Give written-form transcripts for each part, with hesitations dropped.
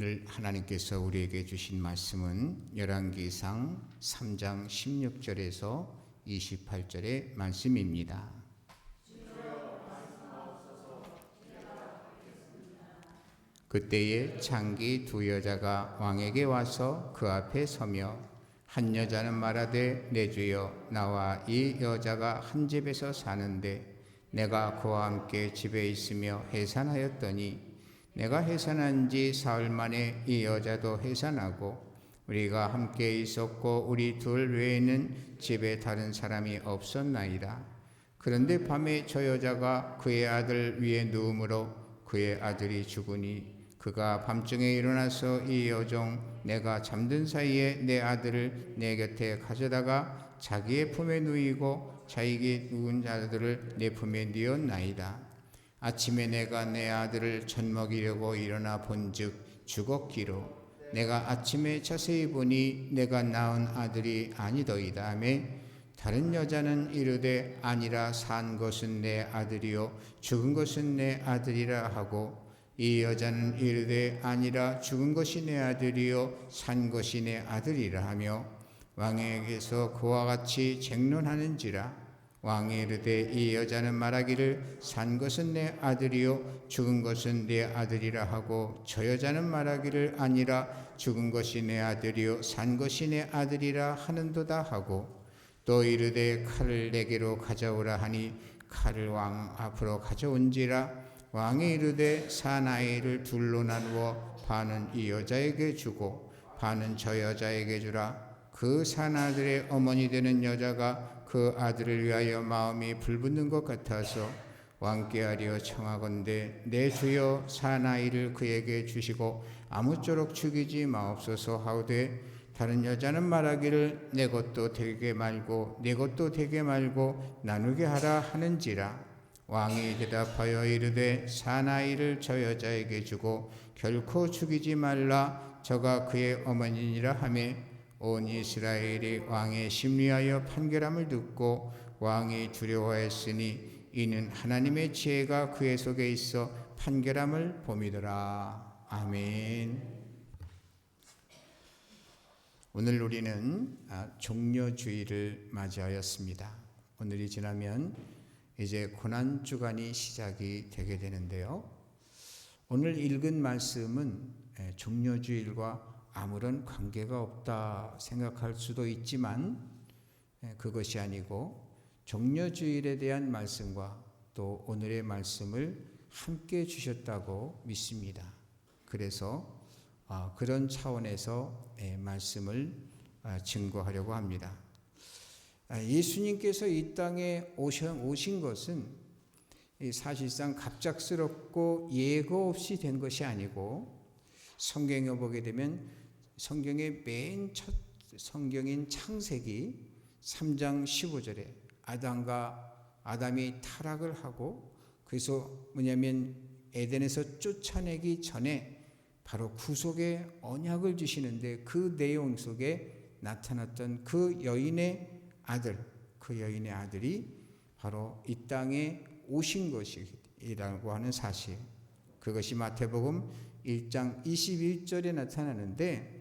오늘 하나님께서 우리에게 주신 말씀은 열왕기상 3장 16절에서 28절의 말씀입니다. 그때에 창기 두 여자가 왕에게 와서 그 앞에 서며 한 여자는 말하되 내 주여 나와 이 여자가 한 집에서 사는데 내가 그와 함께 집에 있으며 해산하였더니 내가 해산한 지 사흘 만에 이 여자도 해산하고 우리가 함께 있었고 우리 둘 외에는 집에 다른 사람이 없었나이다. 그런데 밤에 저 여자가 그의 아들 위에 누우므로 그의 아들이 죽으니 그가 밤중에 일어나서 이 여종 내가 잠든 사이에 내 아들을 내 곁에 가져다가 자기의 품에 누이고 자기의 누운 아들을 내 품에 뉘었나이다. 아침에 내가 내 아들을 젖먹이려고 일어나 본즉 죽었기로 내가 아침에 자세히 보니 내가 낳은 아들이 아니더이다 하며 다른 여자는 이르되 아니라 산 것은 내 아들이요 죽은 것은 내 아들이라 하고 이 여자는 이르되 아니라 죽은 것이 내 아들이요 산 것이 내 아들이라 하며 왕에게서 그와 같이 쟁론하는지라. 왕이 이르되 이 여자는 말하기를 산 것은 내 아들이요 죽은 것은 내 아들이라 하고 저 여자는 말하기를 아니라 죽은 것이 내 아들이요 산 것이 내 아들이라 하는도다 하고 또 이르되 칼을 내게로 가져오라 하니 칼을 왕 앞으로 가져온지라. 왕이 이르되 사나이를 둘로 나누어 반은 이 여자에게 주고 반은 저 여자에게 주라. 그 사나들의 어머니 되는 여자가 그 아들을 위하여 마음이 불붙는 것 같아서 왕께 하려 청하건대 내 주여 사나이를 그에게 주시고 아무쪼록 죽이지 마옵소서 하오되 다른 여자는 말하기를 내 것도 되게 말고 내 것도 되게 말고 나누게 하라 하는지라. 왕이 대답하여 이르되 사나이를 저 여자에게 주고 결코 죽이지 말라. 저가 그의 어머니니라 하매 온 이스라엘이 왕의 심리하여 판결함을 듣고 왕이 두려워했으니 이는 하나님의 지혜가 그의 속에 있어 판결함을 봄이더라. 아멘. 오늘 우리는 종려주일을 맞이하였습니다. 오늘이 지나면 이제 고난주간이 시작이 되게 되는데요. 오늘 읽은 말씀은 종려주일과 아무런 관계가 없다 생각할 수도 있지만 그것이 아니고 종려주일에 대한 말씀과 또 오늘의 말씀을 함께 주셨다고 믿습니다. 그래서 그런 차원에서 말씀을 증거하려고 합니다. 예수님께서 이 땅에 오신 것은 사실상 갑작스럽고 예고 없이 된 것이 아니고 성경에 보게 되면 성경의 맨 첫 성경인 창세기 3장 15절에 아담이 타락을 하고 그래서 뭐냐면 에덴에서 쫓아내기 전에 바로 구속의 언약을 주시는데 그 내용 속에 나타났던 그 여인의 아들이 바로 이 땅에 오신 것이라고 하는 사실, 그것이 마태복음 1장 21절에 나타나는데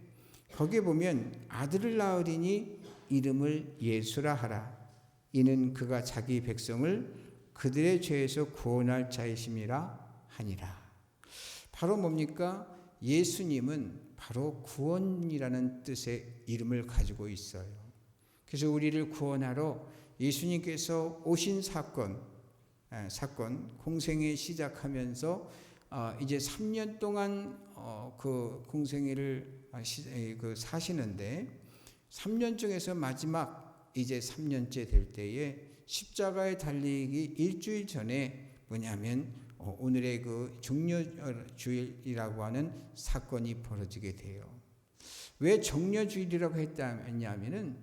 거기에 보면 아들을 낳으리니 이름을 예수라 하라. 이는 그가 자기 백성을 그들의 죄에서 구원할 자이심이라 하니라. 바로 뭡니까? 예수님은 바로 구원이라는 뜻의 이름을 가지고 있어요. 그래서 우리를 구원하러 예수님께서 오신 사건 공생애 시작하면서 이제 3년 동안 그 공생애를 사시는데 3년 중에서 마지막 이제 3년째 될 때에 십자가에 달리기 일주일 전에 뭐냐면 오늘의 그 종려주일이라고 하는 사건이 벌어지게 돼요. 왜 종려주일이라고 했냐면은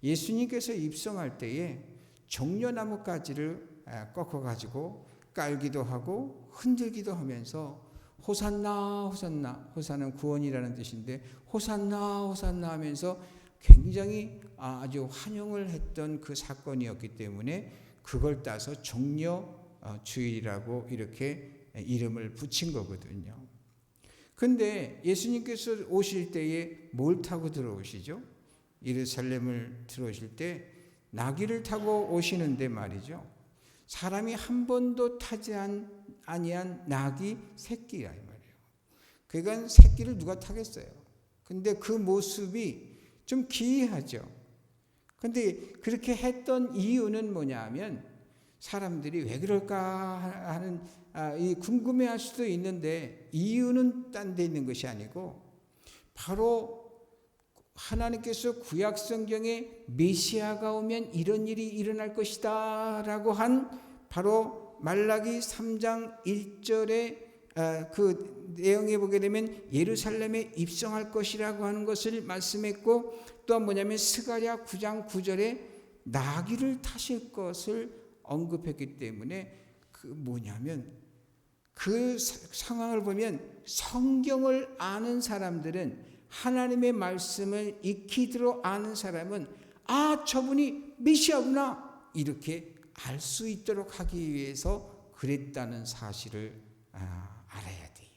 예수님께서 입성할 때에 종려나무 가지를 꺾어가지고 깔기도 하고 흔들기도 하면서 호산나 호산나, 호산은 구원이라는 뜻인데 호산나 호산나 하면서 굉장히 아주 환영을 했던 그 사건이었기 때문에 그걸 따서 종려주일이라고 이렇게 이름을 붙인 거거든요. 근데 예수님께서 오실 때에 뭘 타고 들어오시죠? 예루살렘을 들어오실 때 나귀를 타고 오시는데 말이죠. 사람이 한 번도 타지 아니한 나귀 새끼야 이 말이에요. 그러니까 새끼를 누가 타겠어요? 근데 그 모습이 좀 기이하죠. 근데 그렇게 했던 이유는 뭐냐 하면 사람들이 왜 그럴까 하는 이 궁금해할 수도 있는데 이유는 딴 데 있는 것이 아니고 바로 하나님께서 구약 성경에 메시아가 오면 이런 일이 일어날 것이다 라고 한 바로 말라기 3장 1절에 그 내용에 보게 되면 예루살렘에 입성할 것이라고 하는 것을 말씀했고, 또 뭐냐면 스가랴 9장 9절에 나귀를 타실 것을 언급했기 때문에 그 뭐냐면 그 상황을 보면 성경을 아는 사람들은, 하나님의 말씀을 익히도록 아는 사람은 저분이 메시아구나 이렇게 알 수 있도록 하기 위해서 그랬다는 사실을 알아야 돼요.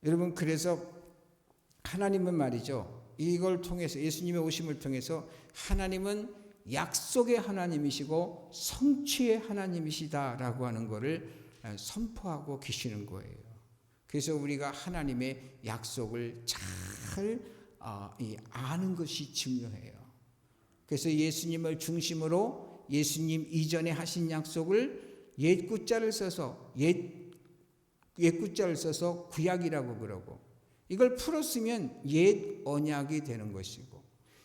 여러분, 그래서 하나님은 말이죠, 이걸 통해서 예수님의 오심을 통해서 하나님은 약속의 하나님이시고 성취의 하나님이시다라고 하는 것을 선포하고 계시는 거예요. 그래서 우리가 하나님의 약속을 잘 아는 것이 중요해요. 그래서 예수님을 중심으로 예수님 이전에 하신 약속을 옛구자를 써서 옛구자를 써서 구약이라고 그러고, 이걸 풀었으면 옛 언약이 되는 것이고,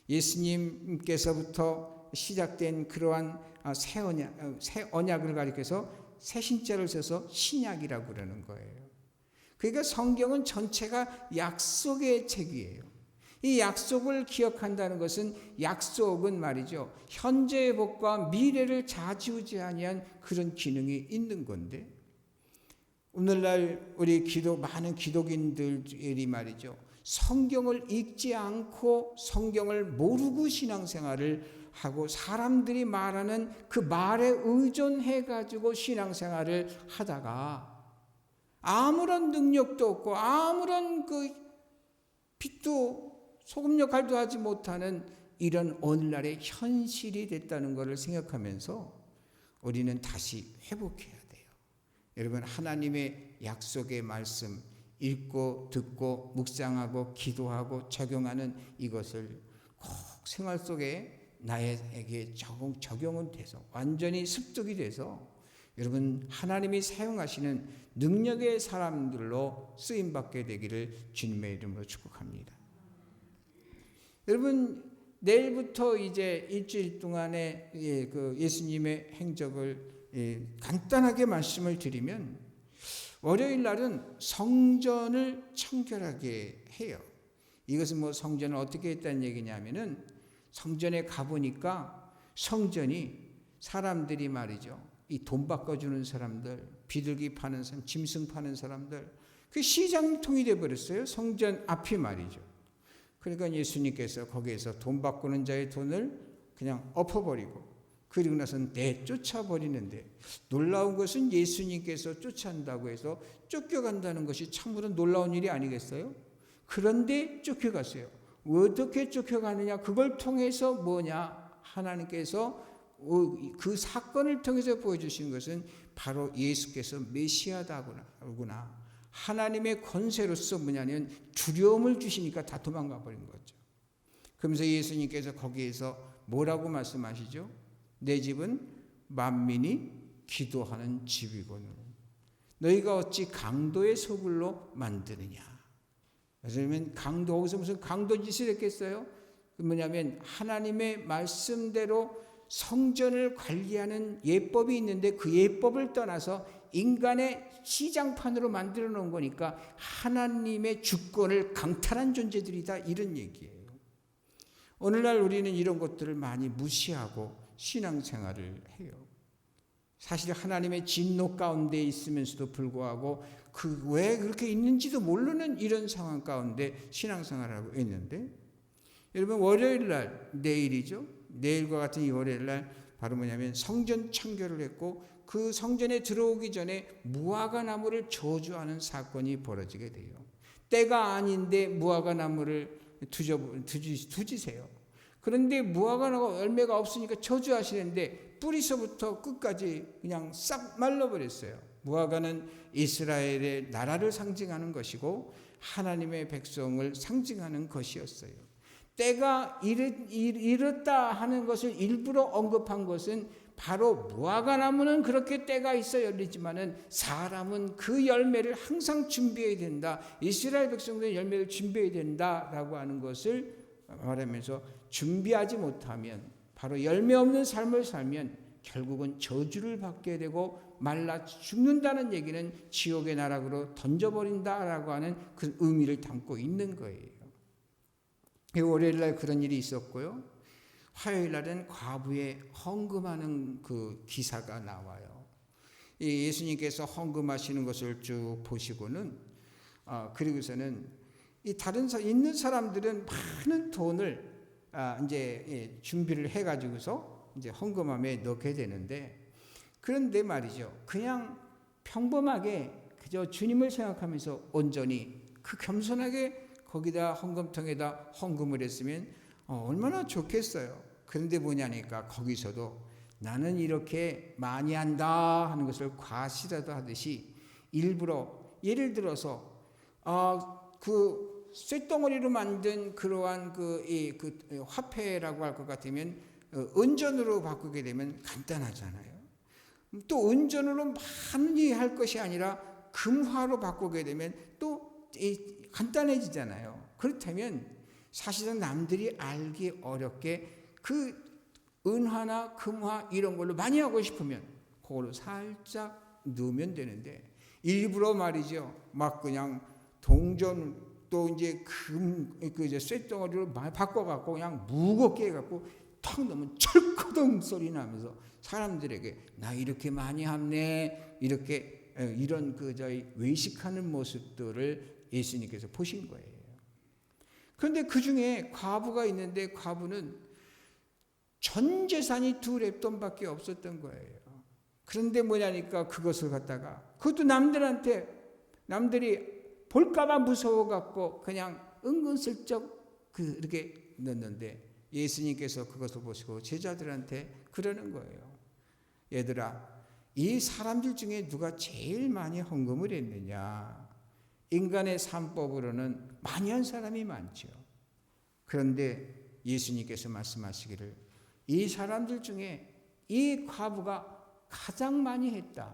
예수님께서부터 시작된 그러한 새 언약을 가리켜서 새 신자를 써서 신약이라고 그러는 거예요. 그러니까 성경은 전체가 약속의 책이에요. 이 약속을 기억한다는 것은, 약속은 말이죠, 현재의 복과 미래를 좌지우지하는 그런 기능이 있는 건데, 오늘날 우리 많은 기독인들이 말이죠, 성경을 읽지 않고 성경을 모르고 신앙생활을 하고 사람들이 말하는 그 말에 의존해 가지고 신앙생활을 하다가 아무런 능력도 없고 아무런 그 빛도 소금 역할도 하지 못하는 이런 오늘날의 현실이 됐다는 것을 생각하면서 우리는 다시 회복해야 돼요. 여러분, 하나님의 약속의 말씀 읽고 듣고 묵상하고 기도하고 적용하는 이것을 꼭 생활 속에 나에게 적용은 돼서 완전히 습득이 돼서 여러분, 하나님이 사용하시는 능력의 사람들로 쓰임받게 되기를 주님의 이름으로 축복합니다. 여러분, 내일부터 이제 일주일 동안의 예수님의 행적을 간단하게 말씀을 드리면, 월요일 날은 성전을 청결하게 해요. 이것은 뭐 성전을 어떻게 했다는 얘기냐면은, 성전에 가보니까 성전이 사람들이 말이죠, 이 돈 바꿔주는 사람들, 비둘기 파는 사람, 짐승 파는 사람들, 그 시장통이 되어버렸어요. 성전 앞이 말이죠. 그러니까 예수님께서 거기에서 돈 바꾸는 자의 돈을 그냥 엎어버리고 그리고 나서는 내쫓아버리는데, 놀라운 것은 예수님께서 쫓아간다고 해서 쫓겨간다는 것이 참으로 놀라운 일이 아니겠어요? 그런데 쫓겨갔어요. 어떻게 쫓겨가느냐? 그걸 통해서 뭐냐? 하나님께서 그 사건을 통해서 보여주신 것은 바로 예수께서 메시아다구나. 하나님의 권세로서 뭐냐면 두려움을 주시니까 다 도망가 버린 거죠. 그러면서 예수님께서 거기에서 뭐라고 말씀하시죠? 내 집은 만민이 기도하는 집이거늘 너희가 어찌 강도의 소굴로 만드느냐. 그러면 거기서 무슨 강도 짓을 했겠어요? 뭐냐면 하나님의 말씀대로 성전을 관리하는 예법이 있는데 그 예법을 떠나서 인간의 시장판으로 만들어 놓은 거니까 하나님의 주권을 강탈한 존재들이다, 이런 얘기예요. 오늘날 우리는 이런 것들을 많이 무시하고 신앙생활을 해요. 사실 하나님의 진노 가운데 있으면서도 불구하고 왜 그렇게 있는지도 모르는 이런 상황 가운데 신앙생활을 하고 있는데, 여러분, 월요일 날, 내일이죠. 내일과 같은 이 월요일 날 바로 뭐냐면 성전 청결을 했고 그 성전에 들어오기 전에 무화과 나무를 저주하는 사건이 벌어지게 돼요. 때가 아닌데 무화과 나무를 두지세요. 그런데 무화과 나무가 열매가 없으니까 저주하시는데 뿌리서부터 끝까지 그냥 싹 말라버렸어요. 무화과는 이스라엘의 나라를 상징하는 것이고 하나님의 백성을 상징하는 것이었어요. 때가 이렇다 하는 것을 일부러 언급한 것은 바로 무화과 나무는 그렇게 때가 있어 열리지만은 사람은 그 열매를 항상 준비해야 된다. 이스라엘 백성들은 열매를 준비해야 된다라고 하는 것을 말하면서 준비하지 못하면 바로 열매 없는 삶을 살면 결국은 저주를 받게 되고 말라 죽는다는 얘기는 지옥의 나락으로 던져버린다라고 하는 그 의미를 담고 있는 거예요. 월요일날 그런 일이 있었고요. 화요일날은 과부의 헌금하는 그 기사가 나와요. 예수님께서 헌금하시는 것을 쭉 보시고는 그리고서는 이 다른 있는 사람들은 많은 돈을 이제 준비를 해가지고서 이제 헌금함에 넣게 되는데 그런데 말이죠. 그냥 평범하게 그저 주님을 생각하면서 온전히 그 겸손하게 거기다 헌금통에다 헌금을 했으면 얼마나 좋겠어요. 그런데 뭐냐니까 거기서도 나는 이렇게 많이 한다 하는 것을 과시라도 하듯이 일부러 예를 들어서 그 쇳덩어리로 만든 그러한 그 화폐라고 할 것 같으면 은전으로 바꾸게 되면 간단하잖아요. 또 은전으로 많이 할 것이 아니라 금화로 바꾸게 되면 또 간단해지잖아요. 그렇다면 사실은 남들이 알기 어렵게 그 은화나 금화 이런 걸로 많이 하고 싶으면 그걸로 살짝 넣으면 되는데 일부러 말이죠. 막 그냥 동전 또 이제 그 이제 쇳덩어리로 바꿔갖고 그냥 무겁게 해갖고 턱 넣으면 철커덩 소리 나면서 사람들에게 나 이렇게 많이 합네 이렇게 이런 그 저희 외식하는 모습들을 예수님께서 보신 거예요. 그런데 그 중에 과부가 있는데 과부는 전 재산이 2렙돈밖에 없었던 거예요. 그런데 뭐냐니까 그것을 갖다가 그것도 남들이 볼까봐 무서워갖고 그냥 은근슬쩍 그렇게 넣는데 예수님께서 그것을 보시고 제자들한테 그러는 거예요. 얘들아, 이 사람들 중에 누가 제일 많이 헌금을 했느냐? 인간의 산법으로는 많이 한 사람이 많죠. 그런데 예수님께서 말씀하시기를 이 사람들 중에 이 과부가 가장 많이 했다.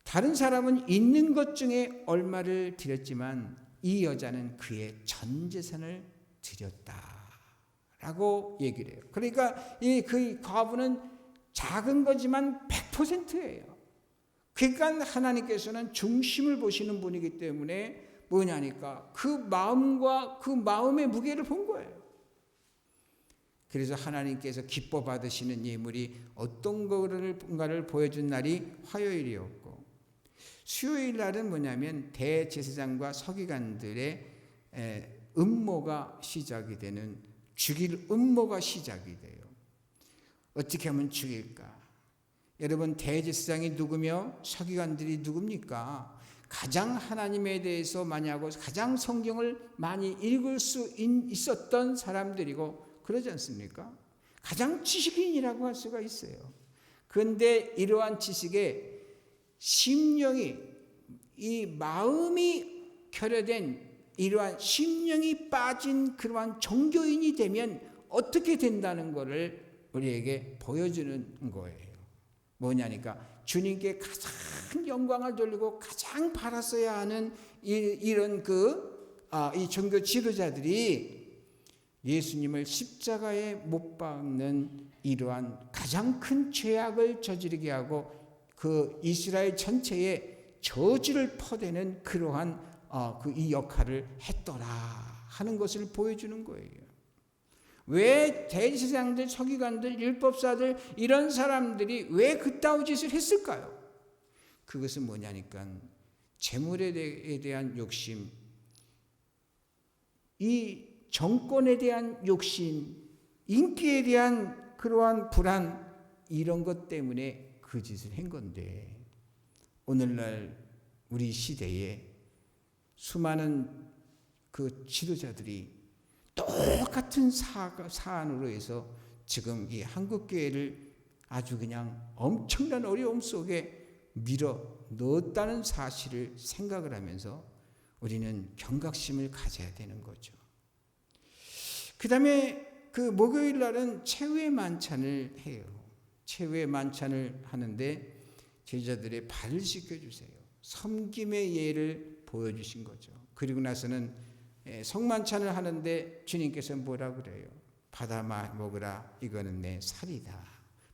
다른 사람은 있는 것 중에 얼마를 드렸지만 이 여자는 그의 전 재산을 드렸다라고 얘기를 해요. 그러니까 그 과부는 작은 거지만 100%예요. 그러니까 하나님께서는 중심을 보시는 분이기 때문에 뭐냐니까 그 마음과 그 마음의 무게를 본 거예요. 그래서 하나님께서 기뻐 받으시는 예물이 어떤 건가를 보여준 날이 화요일이었고 수요일 날은 뭐냐면 대제사장과 서기관들의 음모가 시작이 되는 죽일 음모가 시작이 돼요. 어떻게 하면 죽일까? 여러분 대제사장이 누구며 서기관들이 누굽니까? 가장 하나님에 대해서 많이 하고 가장 성경을 많이 읽을 수 있었던 사람들이고 그러지 않습니까? 가장 지식인이라고 할 수가 있어요. 그런데 이러한 지식에 심령이 이 마음이 결여된 이러한 심령이 빠진 그러한 종교인이 되면 어떻게 된다는 것을 우리에게 보여주는 거예요. 뭐냐니까 주님께 가장 영광을 돌리고 가장 바랐어야 하는 이런 이 종교 지도자들이 예수님을 십자가에 못 박는 이러한 가장 큰 죄악을 저지르게 하고 그 이스라엘 전체에 저주를 퍼대는 그러한 이 역할을 했더라 하는 것을 보여주는 거예요. 왜 대제사장들, 서기관들, 율법사들 이런 사람들이 왜 그따위 짓을 했을까요? 그것은 뭐냐니까 재물에 대한 욕심, 이 정권에 대한 욕심, 인기에 대한 그러한 불안 이런 것 때문에 그 짓을 한 건데, 오늘날 우리 시대에 수많은 그 지도자들이 똑같은 사안으로 해서 지금 이 한국교회를 아주 그냥 엄청난 어려움 속에 밀어 넣었다는 사실을 생각을 하면서 우리는 경각심을 가져야 되는 거죠. 그 다음에 그 목요일 날은 최후의 만찬을 해요. 최후의 만찬을 하는데 제자들의 발을 씻겨주세요. 섬김의 예를 보여주신 거죠. 그리고 나서는 성만찬을 하는데 주님께서 뭐라 그래요? 받아 먹으라, 이거는 내 살이다.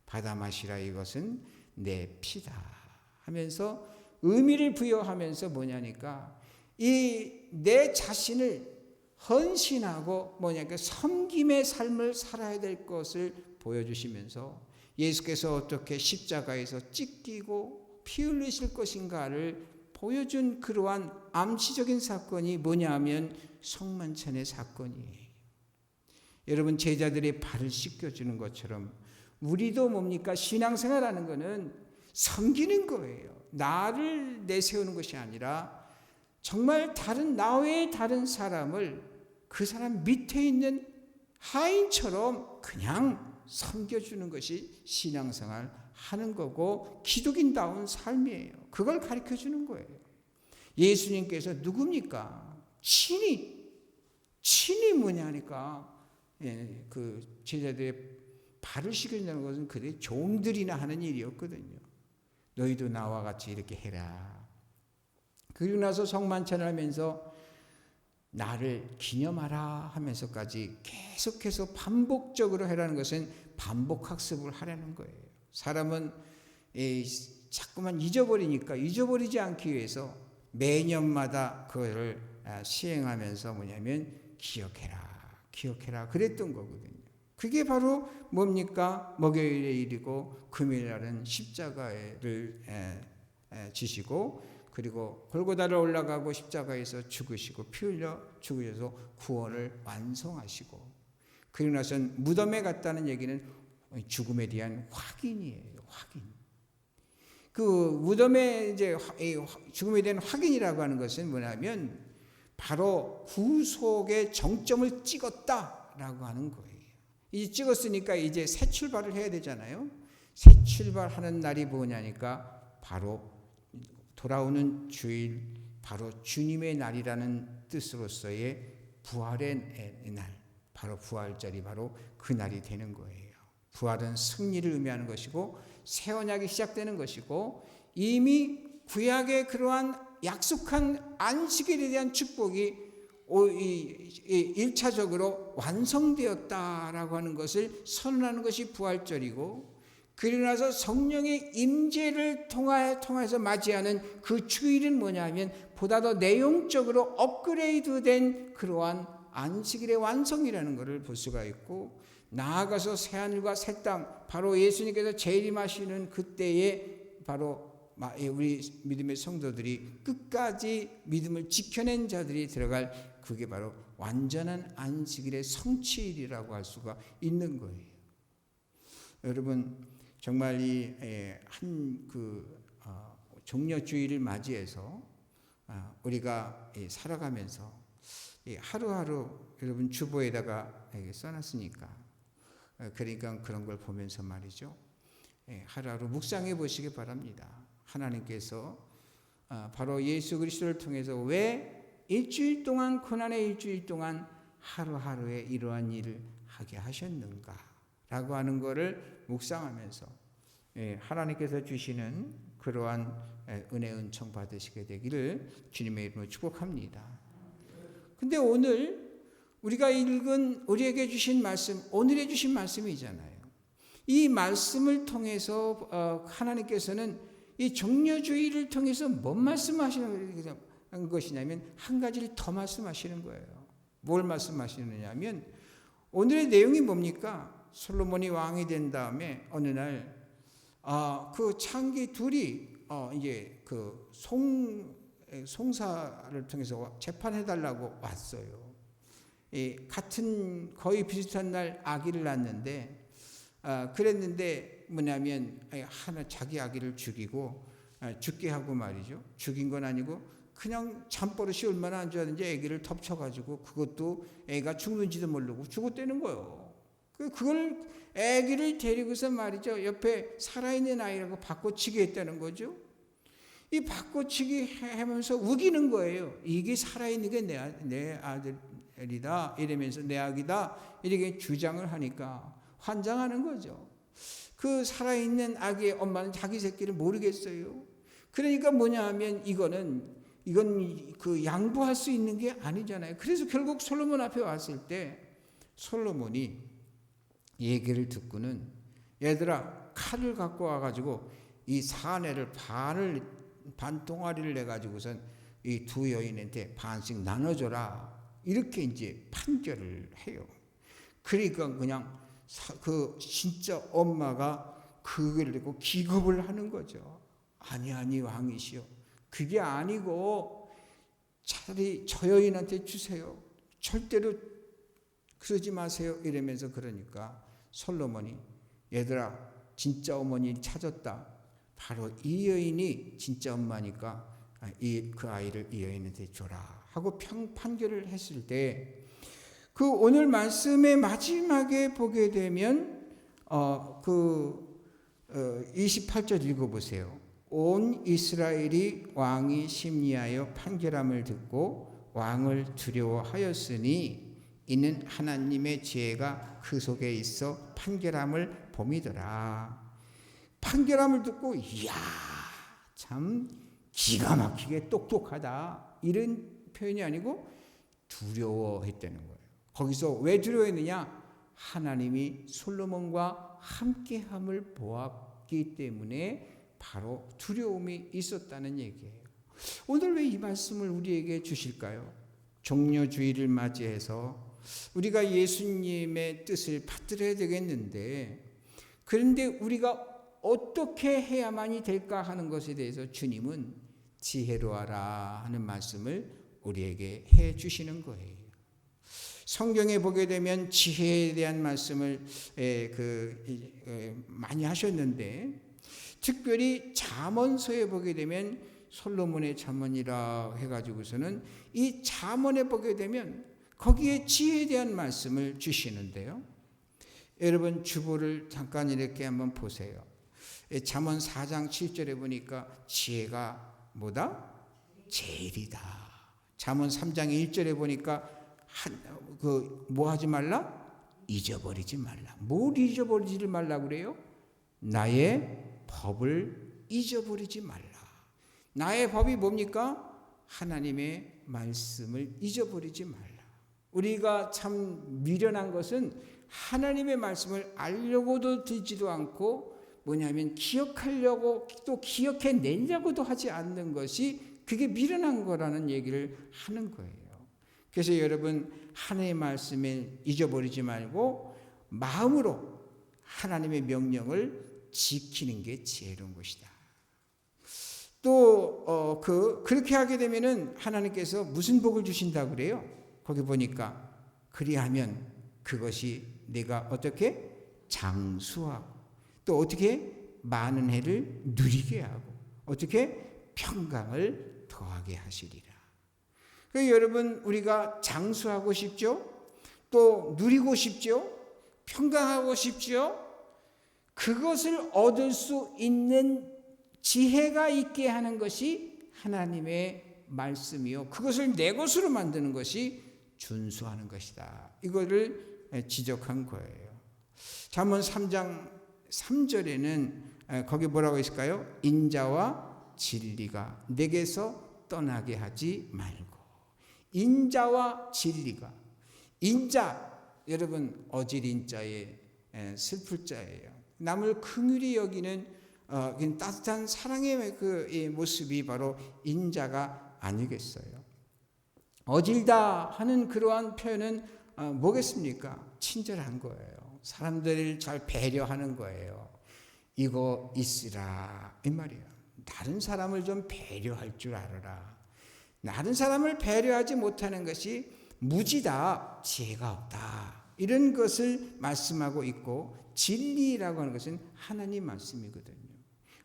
받아 마시라, 이것은 내 피다 하면서 의미를 부여하면서 뭐냐니까 이 내 자신을 헌신하고 뭐냐니까 섬김의 삶을 살아야 될 것을 보여주시면서 예수께서 어떻게 십자가에서 찢기고 피 흘리실 것인가를 보여준 그러한 암시적인 사건이 뭐냐면 성만찬의 사건이에요. 여러분, 제자들의 발을 씻겨주는 것처럼 우리도 뭡니까? 신앙생활하는 것은 섬기는 거예요. 나를 내세우는 것이 아니라 정말 나 외의 다른 사람을 그 사람 밑에 있는 하인처럼 그냥 섬겨주는 것이 신앙생활 하는 거고 기독인다운 삶이에요. 그걸 가르쳐주는 거예요. 예수님께서 누굽니까? 친히 뭐냐니까 그 제자들의 발을 씻겨준다는 것은 그들의 종들이나 하는 일이었거든요. 너희도 나와 같이 이렇게 해라. 그리고 나서 성만찬을 하면서 나를 기념하라 하면서까지 계속해서 반복적으로 하라는 것은 반복학습을 하라는 거예요. 사람은 자꾸만 잊어버리니까 잊어버리지 않기 위해서 매년마다 그걸 시행하면서 뭐냐면 기억해라 그랬던 거거든요. 그게 바로 뭡니까? 목요일의 일이고 금요일 날은 십자가를 지시고 그리고 골고다를 올라가고 십자가에서 죽으시고 피 흘려 죽으셔서 구원을 완성하시고 그리고 나서는 무덤에 갔다는 얘기는 죽음에 대한 확인이에요. 확인. 그 무덤에 이제 죽음에 대한 확인이라고 하는 것은 뭐냐면 바로 구속의 정점을 찍었다라고 하는 거예요. 이제 찍었으니까 이제 새 출발을 해야 되잖아요. 새 출발하는 날이 뭐냐니까 바로 돌아오는 주일, 바로 주님의 날이라는 뜻으로서의 부활의 날, 바로 부활절이 바로 그 날이 되는 거예요. 부활은 승리를 의미하는 것이고 새 언약이 시작되는 것이고 이미 구약의 그러한 약속한 안식일에 대한 축복이 1차적으로 완성되었다라고 하는 것을 선언하는 것이 부활절이고 그리고 나서 성령의 임재를 통해서 맞이하는 그 주일은 뭐냐면 보다 더 내용적으로 업그레이드된 그러한 안식일의 완성이라는 것을 볼 수가 있고 나아가서 새하늘과 새 땅 바로 예수님께서 재림하시는 그때에 바로 우리 믿음의 성도들이 끝까지 믿음을 지켜낸 자들이 들어갈 그게 바로 완전한 안식일의 성취일이라고 할 수가 있는 거예요. 여러분 정말 이 한 종려주일을 맞이해서 우리가 살아가면서 하루하루 여러분 주보에다가 써놨으니까 그러니까 그런 걸 보면서 말이죠. 하루하루 묵상해 보시기 바랍니다. 하나님께서 바로 예수 그리스도를 통해서 왜 일주일 동안 고난의 일주일 동안 하루하루에 이러한 일을 하게 하셨는가라고 하는 것을 묵상하면서 하나님께서 주시는 그러한 은혜 은총 받으시게 되기를 주님의 이름으로 축복합니다. 근데 오늘 우리가 읽은 우리에게 주신 말씀, 오늘에 주신 말씀이잖아요. 이 말씀을 통해서 하나님께서는 이 종려주의를 통해서 뭔 말씀하시는 것이냐면 한 가지를 더 말씀하시는 거예요. 뭘 말씀하시느냐 하면 오늘의 내용이 뭡니까? 솔로몬이 왕이 된 다음에 어느 날 그 창기 둘이 이제 그 송사를 통해서 재판해달라고 왔어요. 같은 거의 비슷한 날 아기를 낳았는데 그랬는데 뭐냐면 하나 자기 아기를 죽이고 죽게 하고 말이죠. 죽인 건 아니고 그냥 잠버릇이 얼마나 안 좋았는지 아기를 덮쳐가지고 그것도 애가 죽는지도 모르고 죽었다는 거예요. 그걸 아기를 데리고서 말이죠. 옆에 살아있는 아이라고 바꿔치기 했다는 거죠. 이 바꿔치기 하면서 우기는 거예요. 이게 살아있는 게 내 아들이다 이러면서 내 아기다 이렇게 주장을 하니까 환장하는 거죠. 그 살아있는 아기의 엄마는 자기 새끼를 모르겠어요. 그러니까 뭐냐 하면 이건 그 양보할 수 있는 게 아니잖아요. 그래서 결국 솔로몬 앞에 왔을 때 솔로몬이 얘기를 듣고는 얘들아 칼을 갖고 와가지고 이 사내를 반 동아리를 내가지고선 이 두 여인한테 반씩 나눠줘라 이렇게 이제 판결을 해요. 그러니까 그냥 그 진짜 엄마가 그걸 내고 기겁을 하는 거죠. 아니 왕이시여 그게 아니고 차라리 저 여인한테 주세요. 절대로 그러지 마세요 이러면서 그러니까 솔로몬이 얘들아 진짜 어머니 찾았다. 바로 이 여인이 진짜 엄마니까 그 아이를 이 여인한테 줘라 하고 판결을 했을 때 그 오늘 말씀의 마지막에 보게 되면 28절 읽어보세요. 온 이스라엘이 왕이 심리하여 판결함을 듣고 왕을 두려워하였으니 이는 하나님의 지혜가 그 속에 있어 판결함을 봄이더라. 판결함을 듣고 이야 참 기가 막히게 똑똑하다 이런 표현이 아니고 두려워했다는 거예요. 거기서 왜 두려워했느냐? 하나님이 솔로몬과 함께함을 보았기 때문에 바로 두려움이 있었다는 얘기예요. 오늘 왜 이 말씀을 우리에게 주실까요? 종려주의를 맞이해서 우리가 예수님의 뜻을 받들어야 되겠는데 그런데 우리가 어떻게 해야만이 될까 하는 것에 대해서 주님은 지혜로 하라 하는 말씀을 우리에게 해 주시는 거예요. 성경에 보게 되면 지혜에 대한 말씀을 많이 하셨는데 특별히 잠언서에 보게 되면 솔로몬의 잠언이라 해가지고서는 이 잠언에 보게 되면 거기에 지혜에 대한 말씀을 주시는데요. 여러분 주보를 잠깐 이렇게 한번 보세요. 잠언 4장 7절에 보니까 지혜가 뭐다? 제일이다. 잠언 3장 1절에 보니까 뭐 하지 말라? 잊어버리지 말라. 뭘 잊어버리지 말라 그래요? 나의 법을 잊어버리지 말라. 나의 법이 뭡니까? 하나님의 말씀을 잊어버리지 말라. 우리가 참 미련한 것은 하나님의 말씀을 알려고도 들지도 않고 뭐냐면 기억하려고 또 기억해내려고도 하지 않는 것이 그게 미련한 거라는 얘기를 하는 거예요. 그래서 여러분 하나님의 말씀을 잊어버리지 말고 마음으로 하나님의 명령을 지키는 게 지혜로운 것이다. 또 그렇게 하게 되면은 하나님께서 무슨 복을 주신다고 그래요? 거기 보니까 그리하면 그것이 내가 어떻게 장수하고 또 어떻게 많은 해를 누리게 하고 어떻게 평강을 더하게 하시리라. 그러니까 여러분 우리가 장수하고 싶죠? 또 누리고 싶죠? 평강하고 싶죠? 그것을 얻을 수 있는 지혜가 있게 하는 것이 하나님의 말씀이요. 그것을 내 것으로 만드는 것이 준수하는 것이다. 이거를 지적한 거예요. 잠언 3장 3절에는 거기 뭐라고 있을까요? 인자와 진리가 내게서 떠나게 하지 말고. 인자와 진리가. 인자 여러분 어질 인자에 슬플 자예요. 남을 긍휼히 여기는 따뜻한 사랑의 그 모습이 바로 인자가 아니겠어요. 어질다 하는 그러한 표현은 뭐겠습니까? 친절한 거예요. 사람들을 잘 배려하는 거예요. 이거 있으라 이 말이에요. 다른 사람을 좀 배려할 줄 알아라. 다른 사람을 배려하지 못하는 것이 무지다, 지혜가 없다. 이런 것을 말씀하고 있고 진리라고 하는 것은 하나님 말씀이거든요.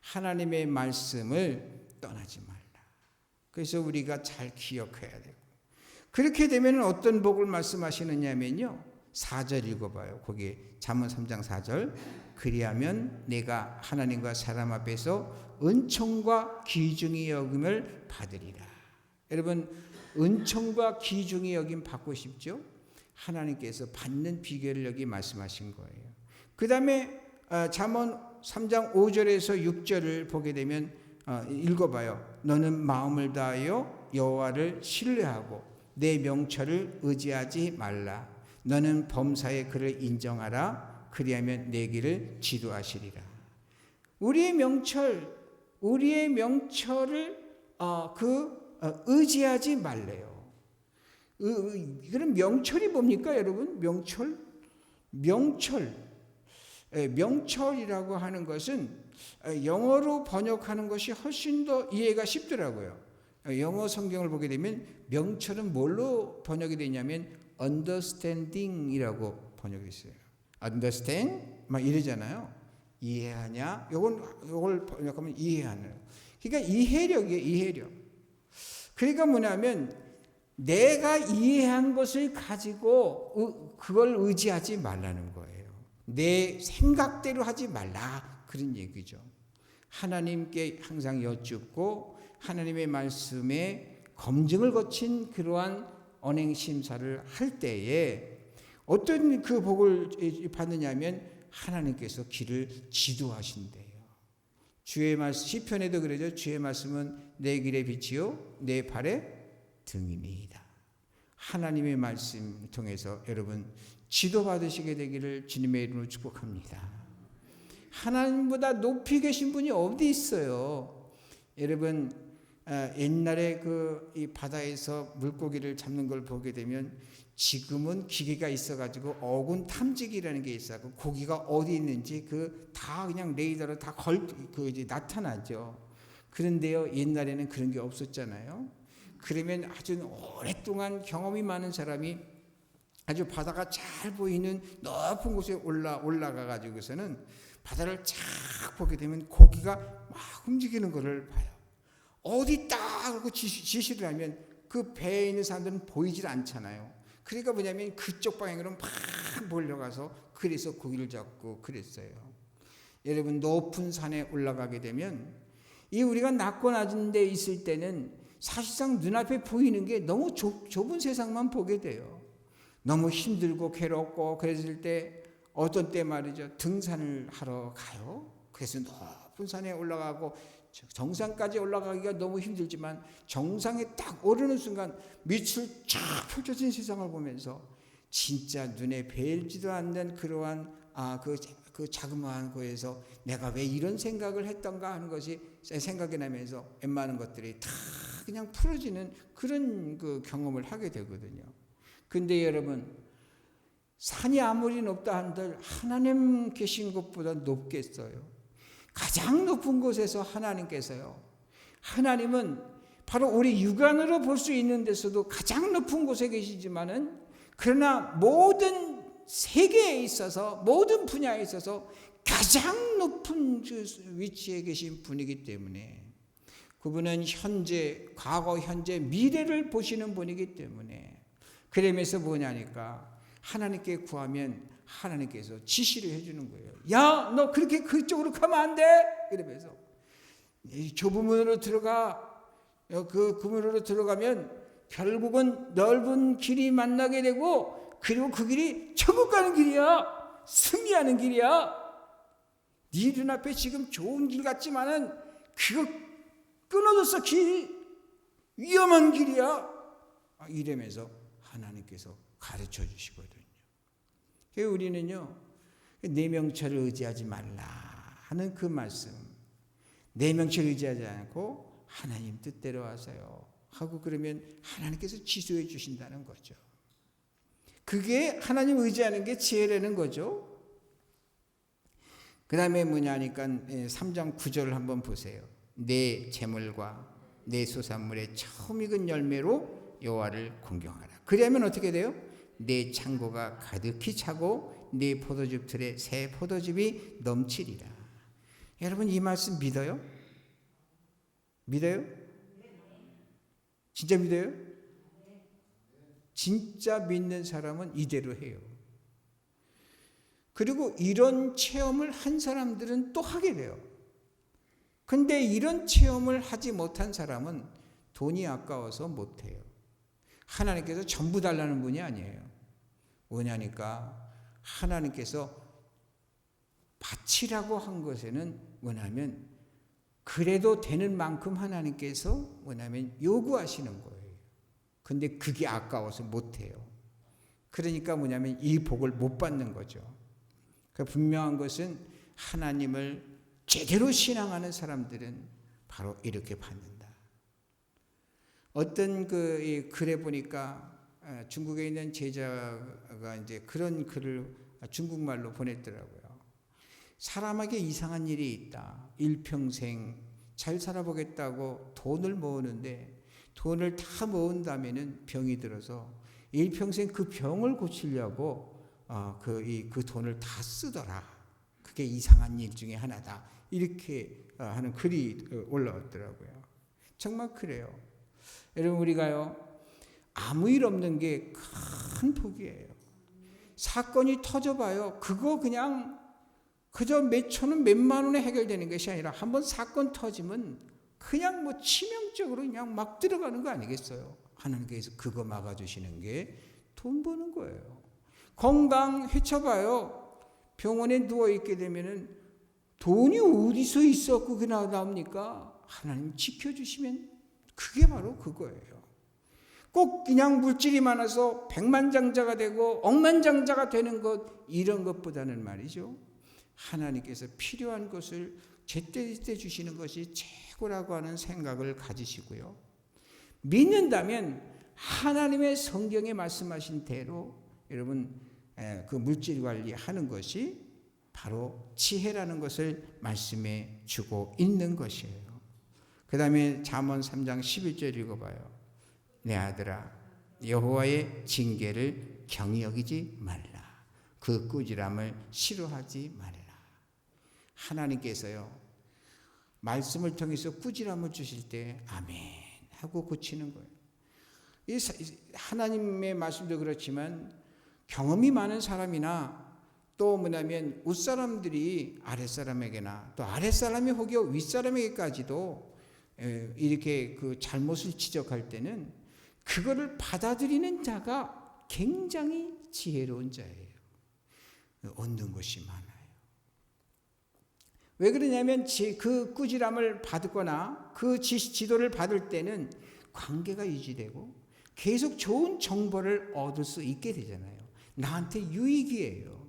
하나님의 말씀을 떠나지 말라. 그래서 우리가 잘 기억해야 되고, 그렇게 되면 어떤 복을 말씀하시느냐면요, 4절 읽어봐요. 거기 잠언 3장 4절. 그리하면 내가 하나님과 사람 앞에서 은총과 귀중히 여김을 받으리라. 여러분, 은총과 귀중히 여김 받고 싶죠? 하나님께서 받는 비결을 여기 말씀하신 거예요. 그 다음에 잠언 3장 5절에서 6절을 보게 되면 읽어봐요. 너는 마음을 다하여 여호와를 신뢰하고 내 명철을 의지하지 말라. 너는 범사의 그를 인정하라. 그리하면 내 길을 지도하시리라. 우리의 명철을 의지하지 말래요. 그럼 명철이 뭡니까, 여러분? 명철이라고 하는 것은 영어로 번역하는 것이 훨씬 더 이해가 쉽더라고요. 영어 성경을 보게 되면 명철은 뭘로 번역이 되냐면 understanding이라고 번역이 됐어요. understand 막 이러잖아요. 이해하냐? 요걸 번역하면 이해하는. 그러니까 이해력이에요, 이해력. 그러니까 뭐냐면 내가 이해한 것을 가지고 그걸 의지하지 말라는 거예요. 내 생각대로 하지 말라, 그런 얘기죠. 하나님께 항상 여쭙고 하나님의 말씀에 검증을 거친 그러한 언행심사를 할 때에 어떤 그 복을 받느냐면 하나님께서 길을 지도하신대요. 주의 말씀, 시편에도 그러죠. 주의 말씀은 내 길의 빛이요 내 발의 등이니이다. 하나님의 말씀 통해서 여러분 지도받으시게 되기를 주님의 이름으로 축복합니다. 하나님보다 높이 계신 분이 어디 있어요? 여러분, 옛날에 이 바다에서 물고기를 잡는 걸 보게 되면 지금은 기계가 있어가지고 어군 탐지기라는 게 있어서 고기가 어디 있는지 다 그냥 레이더로 다 이제 나타나죠. 그런데요, 옛날에는 그런 게 없었잖아요. 그러면 아주 오랫동안 경험이 많은 사람이 아주 바다가 잘 보이는 높은 곳에 올라가 가지고서는 바다를 쫙 보게 되면 고기가 막 움직이는 것을 봐요. 어디 있다 하고 지시를 하면 그 배에 있는 사람들은 보이질 않잖아요. 그러니까 뭐냐면 그쪽 방향으로 막 몰려가서 그래서 고기를 잡고 그랬어요. 여러분, 높은 산에 올라가게 되면 이 우리가 낮고 낮은 데 있을 때는 사실상 눈앞에 보이는 게 너무 좁은 세상만 보게 돼요. 너무 힘들고 괴롭고 그랬을 때 어떤 때 말이죠, 등산을 하러 가요. 그래서 높은 산에 올라가고 정상까지 올라가기가 너무 힘들지만 정상에 딱 오르는 순간 밑을 쫙 펼쳐진 세상을 보면서 진짜 눈에 뵈지도 않는 그러한 그 자그마한 거에서 내가 왜 이런 생각을 했던가 하는 것이 생각이 나면서 웬만한 것들이 다 그냥 풀어지는 그런 그 경험을 하게 되거든요. 근데 여러분, 산이 아무리 높다 한들 하나님 계신 것보다 높겠어요. 가장 높은 곳에서 하나님께서요. 하나님은 바로 우리 육안으로 볼 수 있는 데서도 가장 높은 곳에 계시지만은 그러나 모든 세계에 있어서 모든 분야에 있어서 가장 높은 위치에 계신 분이기 때문에 그분은 현재, 과거, 현재, 미래를 보시는 분이기 때문에 그러면서 뭐냐니까 하나님께 구하면 하나님께서 지시를 해주는 거예요. 야, 너 그렇게 그쪽으로 가면 안 돼. 이러면서 이 좁은 문으로 들어가. 그 문으로 들어가면 결국은 넓은 길이 만나게 되고 그리고 그 길이 천국 가는 길이야. 승리하는 길이야. 네 눈앞에 지금 좋은 길 같지만은 그거 끊어졌어. 길. 위험한 길이야. 이러면서 하나님께서 가르쳐 주시거든요. 우리는요, 내 명철을 의지하지 말라 하는 그 말씀, 내 명철을 의지하지 않고 하나님 뜻대로 하세요 하고 그러면 하나님께서 지도해 주신다는 거죠. 그게 하나님 의지하는 게 지혜라는 거죠. 그 다음에 뭐냐니까 3장 9절을 한번 보세요. 내 재물과 내 소산물의 처음 익은 열매로 여호와를 공경하라. 그러면 어떻게 돼요? 내 창고가 가득히 차고 내 포도즙 틀에 새 포도즙이 넘치리라. 여러분 이 말씀 믿어요? 믿어요? 진짜 믿어요? 진짜 믿는 사람은 이대로 해요. 그리고 이런 체험을 한 사람들은 또 하게 돼요. 근데 이런 체험을 하지 못한 사람은 돈이 아까워서 못해요. 하나님께서 전부 달라는 분이 아니에요. 뭐냐니까 하나님께서 바치라고 한 것에는 뭐냐면 그래도 되는 만큼 하나님께서 뭐냐면 요구하시는 거예요. 근데 그게 아까워서 못해요. 그러니까 뭐냐면 이 복을 못 받는 거죠. 그 분명한 것은 하나님을 제대로 신앙하는 사람들은 바로 이렇게 받는다. 어떤 글에 보니까 중국에 있는 제자가 이제 그런 글을 중국말로 보냈더라고요. 사람에게 이상한 일이 있다. 일평생 잘 살아보겠다고 돈을 모으는데 돈을 다 모은 다음에는 병이 들어서 일평생 그 병을 고치려고 그 돈을 다 쓰더라. 그게 이상한 일 중에 하나다. 이렇게 하는 글이 올라왔더라고요. 정말 그래요. 여러분 우리가요 아무 일 없는 게 큰 복이에요. 사건이 터져봐요. 그거 그저 몇 천 원, 몇만 원에 해결되는 것이 아니라 한번 사건 터지면 그냥 뭐 치명적으로 그냥 막 들어가는 거 아니겠어요? 하나님께서 그거 막아주시는 게 돈 버는 거예요. 건강 해쳐봐요. 병원에 누워있게 되면은 돈이 어디서 있었고 그게 나옵니까? 하나님 지켜주시면 그게 바로 그거예요. 꼭 그냥 물질이 많아서 백만장자가 되고 억만장자가 되는 것 이런 것보다는 말이죠. 하나님께서 필요한 것을 제때제때 주시는 것이 최고라고 하는 생각을 가지시고요. 믿는다면 하나님의 성경에 말씀하신 대로 여러분 그 물질 관리하는 것이 바로 지혜라는 것을 말씀해 주고 있는 것이에요. 그 다음에 잠언 3장 11절 읽어봐요. 내 아들아 여호와의 징계를 경히 여기지 말라. 그 꾸지람을 싫어하지 말라. 하나님께서요 말씀을 통해서 꾸지람을 주실 때 아멘 하고 고치는 거예요. 하나님의 말씀도 그렇지만 경험이 많은 사람이나 또 뭐냐면 윗사람들이 아랫사람에게나 또 아랫사람이 혹여 윗사람에게까지도 이렇게 그 잘못을 지적할 때는 그거를 받아들이는 자가 굉장히 지혜로운 자예요. 얻는 것이 많아요. 왜 그러냐면 그 꾸지람을 받거나 그 지도를 받을 때는 관계가 유지되고 계속 좋은 정보를 얻을 수 있게 되잖아요. 나한테 유익이에요.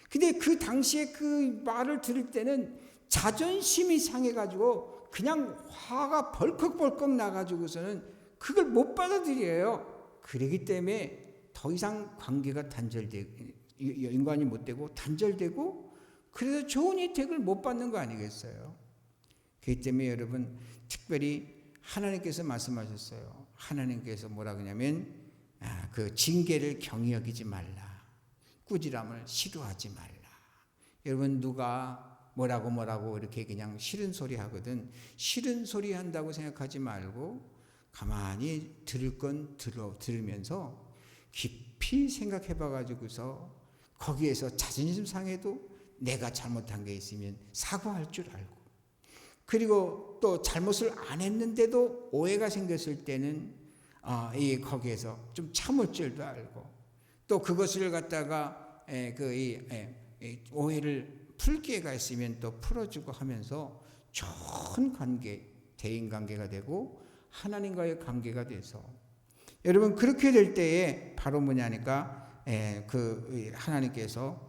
근데 그 당시에 그 말을 들을 때는 자존심이 상해가지고 그냥 화가 벌컥벌컥 나가지고서는 그걸 못 받아들여요. 그러기 때문에 더 이상 관계가 단절되고 연관이 못 되고 단절되고 그래서 좋은 혜택을 못 받는 거 아니겠어요? 그렇기 때문에 여러분 특별히 하나님께서 말씀하셨어요. 하나님께서 뭐라 그러냐면 그 징계를 경히 여기지 말라. 꾸지람을 싫어하지 말라. 여러분 누가 뭐라고 이렇게 그냥 싫은 소리 하거든. 싫은 소리 한다고 생각하지 말고 가만히 들을 건 들으면서 깊이 생각해 봐가지고서 거기에서 자존심 상해도 내가 잘못한 게 있으면 사과할 줄 알고 그리고 또 잘못을 안 했는데도 오해가 생겼을 때는 거기에서 좀 참을 줄도 알고 또 그것을 갖다가 오해를 풀 기회가 있으면 또 풀어주고 하면서 좋은 관계, 대인관계가 되고 하나님과의 관계가 돼서 여러분 그렇게 될 때에 바로 뭐냐니까 하나님께서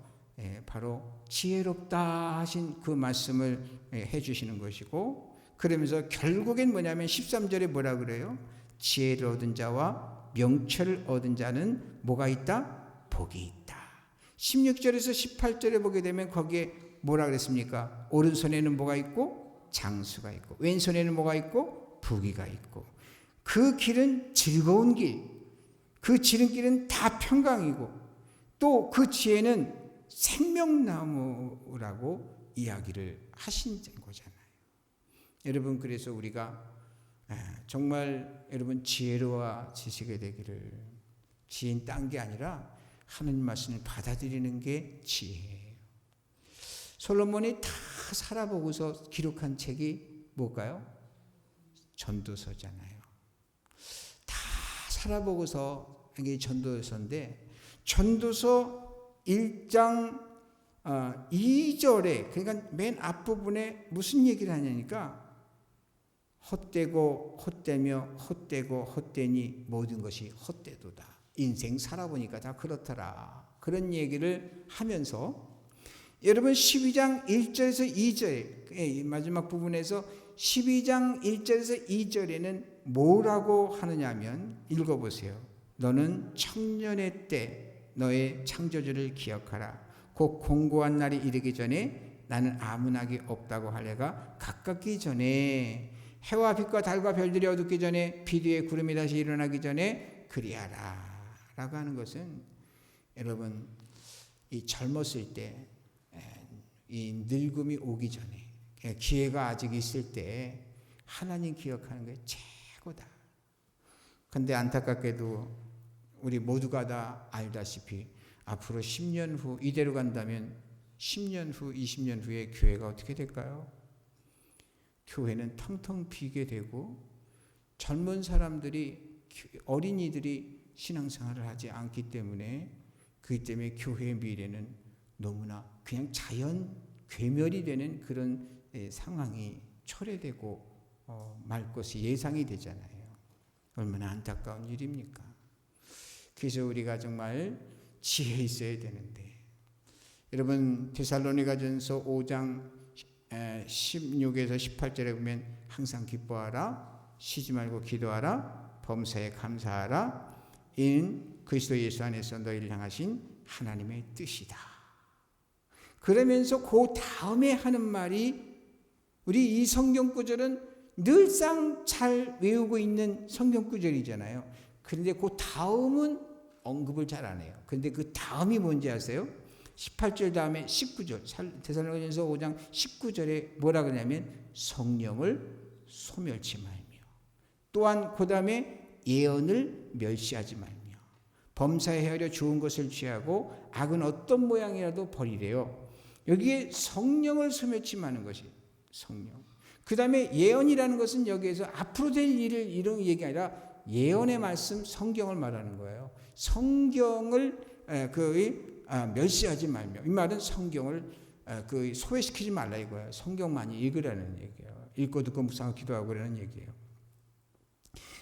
바로 지혜롭다 하신 그 말씀을 해주시는 것이고 그러면서 결국엔 뭐냐면 13절에 뭐라 그래요? 지혜를 얻은 자와 명철을 얻은 자는 뭐가 있다? 복이 있다. 16절에서 18절에 보게 되면 거기에 뭐라 그랬습니까? 오른손에는 뭐가 있고 장수가 있고 왼손에는 뭐가 있고 부귀가 있고 그 길은 즐거운 길 그 지름길은 다 평강이고 또 그 지혜는 생명나무라고 이야기를 하신 거잖아요. 여러분, 그래서 우리가 정말 여러분 지혜로와 지식이 되기를, 지혜는 딴 게 아니라 하나님 말씀을 받아들이는 게 지혜예요. 솔로몬이 다 살아보고서 기록한 책이 뭘까요? 전도서잖아요. 다 살아보고서 이게 전도서인데, 전도서 1장 2절에, 그러니까 맨 앞부분에 무슨 얘기를 하냐니까, 헛되고 헛되며 헛되고 헛되니 모든 것이 헛되도다. 인생 살아보니까 다 그렇더라. 그런 얘기를 하면서 여러분 12장 1절에서 2절에, 마지막 부분에서 12장 1절에서 2절에는 뭐라고 하느냐 하면, 읽어보세요. 너는 청년의 때 너의 창조주를 기억하라. 곧 공고한 날이 이르기 전에 나는 아무 낙이 없다고 하려가 가깝기 전에, 해와 빛과 달과 별들이 어둡기 전에, 비 뒤에 구름이 다시 일어나기 전에 그리하라 라고 하는 것은, 여러분 이 젊었을 때, 이 늙음이 오기 전에, 기회가 아직 있을 때 하나님 기억하는 게 최고다. 그런데 안타깝게도 우리 모두가 다 알다시피 앞으로 10년 후 이대로 간다면 10년 후 20년 후에 교회가 어떻게 될까요? 교회는 텅텅 비게 되고 젊은 사람들이, 어린이들이 신앙생활을 하지 않기 때문에, 그렇기 때문에 교회의 미래는 너무나 그냥 자연 괴멸이 되는 그런 상황이 초래되고 말 것이 예상이 되잖아요. 얼마나 안타까운 일입니까? 그래서 우리가 정말 지혜 있어야 되는데, 여러분 데살로니가전서 5장 16에서 18절에 보면 항상 기뻐하라, 쉬지 말고 기도하라, 범사에 감사하라, 이는 그리스도 예수 안에서 너희를 향하신 하나님의 뜻이다. 그러면서 그 다음에 하는 말이, 우리 이 성경 구절은 늘상 잘 외우고 있는 성경 구절이잖아요. 그런데 그 다음은 언급을 잘 안 해요. 그런데 그 다음이 뭔지 아세요? 18절 다음에 19절, 데살로니가전서 5장 19절에 뭐라 그러냐면 성령을 소멸치 말며, 또한 그 다음에 예언을 멸시하지 말며, 범사에 헤아려 좋은 것을 취하고 악은 어떤 모양이라도 버리래요. 여기에 성령을 소멸치 마는 것이 성령. 그 다음에 예언이라는 것은 여기에서 앞으로 될 일을 이런 얘기 아니라 예언의 말씀, 성경을 말하는 거예요. 성경을 멸시하지 말며, 이 말은 성경을 소외시키지 말라 이거예요. 성경만이 읽으라는 얘기예요. 읽고 듣고 묵상하고 기도하고 그러는 얘기예요.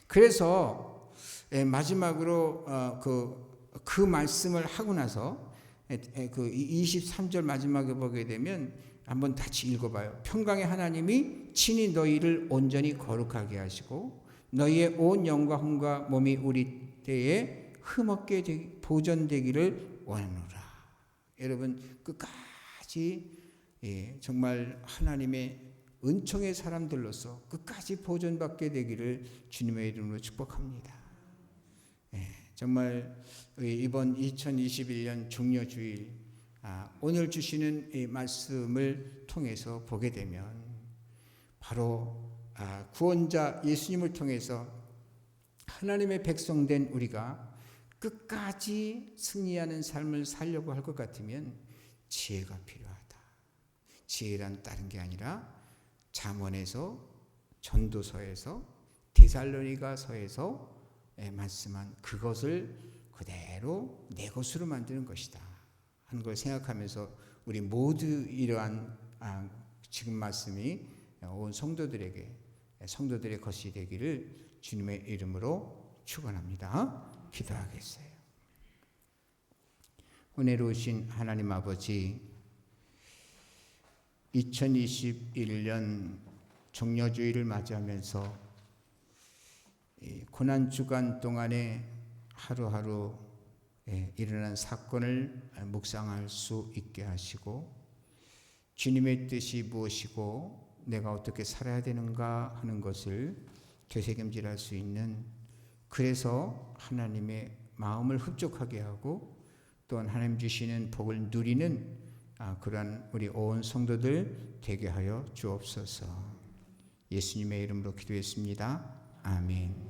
그래서 마지막으로 그 말씀을 하고 나서 그 23절 마지막에 보게 되면 한번 같이 읽어봐요. 평강의 하나님이 친히 너희를 온전히 거룩하게 하시고 너희의 온 영과 혼과 몸이 우리 때에 흠없게 보존되기를 원하노라. 여러분 끝까지 정말 하나님의 은총의 사람들로서 끝까지 보존받게 되기를 주님의 이름으로 축복합니다. 정말 이번 2021년 종려주일, 오늘 주시는 이 말씀을 통해서 보게 되면 바로 구원자 예수님을 통해서 하나님의 백성된 우리가 끝까지 승리하는 삶을 살려고 할 것 같으면 지혜가 필요하다. 지혜란 다른 게 아니라 잠언에서, 전도서에서, 데살로니가서에서 말씀한 그것을 그대로 내 것으로 만드는 것이다 하는 걸 생각하면서 우리 모두 이러한 지금 말씀이 온 성도들의 것이 되기를 주님의 이름으로 축원합니다. 기도하겠어요. 은혜로우신 하나님 아버지, 2021년 종려주일을 맞이하면서 고난주간 동안에 하루하루 일어난 사건을 묵상할 수 있게 하시고, 주님의 뜻이 무엇이고 내가 어떻게 살아야 되는가 하는 것을 되새김질할 수 있는, 그래서 하나님의 마음을 흡족하게 하고 또한 하나님 주시는 복을 누리는 그러한 우리 온 성도들 되게 하여 주옵소서. 예수님의 이름으로 기도했습니다. 아멘.